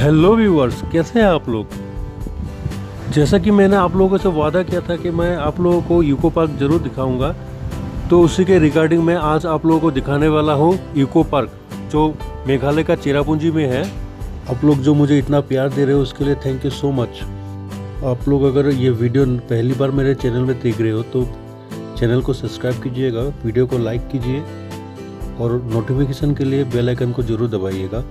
Hello viewers, कैसे हैं आप लोग। जैसा कि मैंने आप लोगों से वादा किया था कि मैं आप लोगों को इको पार्क ज़रूर दिखाऊंगा, तो उसी के रिगार्डिंग मैं आज आप लोगों को दिखाने वाला हूं इको पार्क, जो मेघालय का चेरापूंजी में है। आप लोग जो मुझे इतना प्यार दे रहे हो उसके लिए थैंक यू सो मच। आप लोग अगर ये वीडियो पहली बार मेरे चैनल में देख रहे हो तो चैनल को सब्सक्राइब कीजिएगा, वीडियो को लाइक कीजिए और नोटिफिकेशन के लिए बेल आइकन को ज़रूर दबाइएगा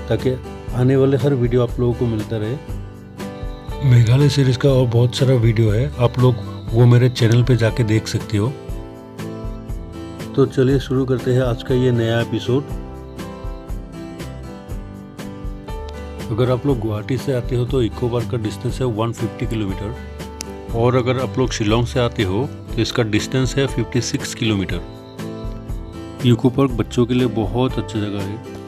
ताकि आने वाले हर वीडियो आप लोगों को मिलता रहे। मेघालय सीरीज़ का और बहुत सारा वीडियो है, आप लोग वो मेरे चैनल पे जाके देख सकते हो। तो चलिए शुरू करते हैं आज का ये नया एपिसोड। अगर आप लोग गुवाहाटी से आते हो तो इको पार्क का डिस्टेंस है 150 किलोमीटर, और अगर आप लोग शिलोंग से आते हो तो इसका डिस्टेंस है 56 किलोमीटर। इको पार्क बच्चों के लिए बहुत अच्छी जगह है।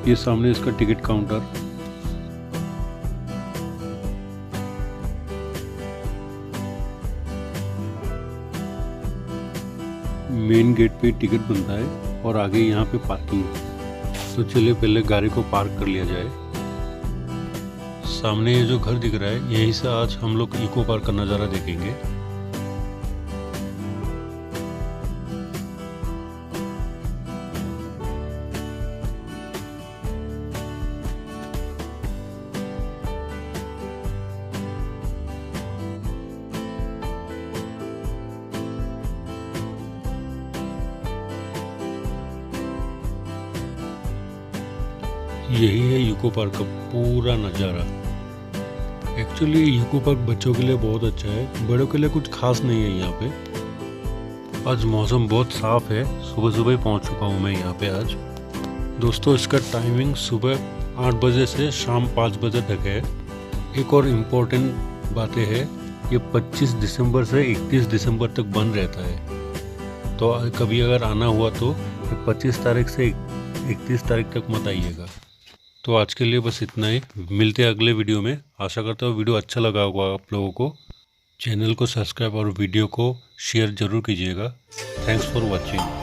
ये सामने इसका टिकट काउंटर, मेन गेट पे टिकट बनता है और आगे यहाँ पे पार्किंग। तो चलिए पहले गाड़ी को पार्क कर लिया जाए। सामने ये जो घर दिख रहा है यहीं से आज हम लोग इको पार्क का नज़ारा देखेंगे। यही है इको पार्क का पूरा नज़ारा। एक्चुअली इको पार्क बच्चों के लिए बहुत अच्छा है, बड़ों के लिए कुछ खास नहीं है यहाँ पे। आज मौसम बहुत साफ है, सुबह सुबह ही पहुँच चुका हूँ मैं यहाँ पे आज। दोस्तों इसका टाइमिंग सुबह 8 बजे से शाम 5 बजे तक है। एक और इम्पोर्टेंट बातें है, ये 25 दिसंबर से 31 दिसंबर तक बंद रहता है। तो कभी अगर आना हुआ तो 25 तारीख से 31 तारीख तक मत आइएगा। तो आज के लिए बस इतना ही, मिलते हैं अगले वीडियो में। आशा करता हूँ वीडियो अच्छा लगा होगा आप लोगों को। चैनल को सब्सक्राइब और वीडियो को शेयर ज़रूर कीजिएगा। Thanks for watching.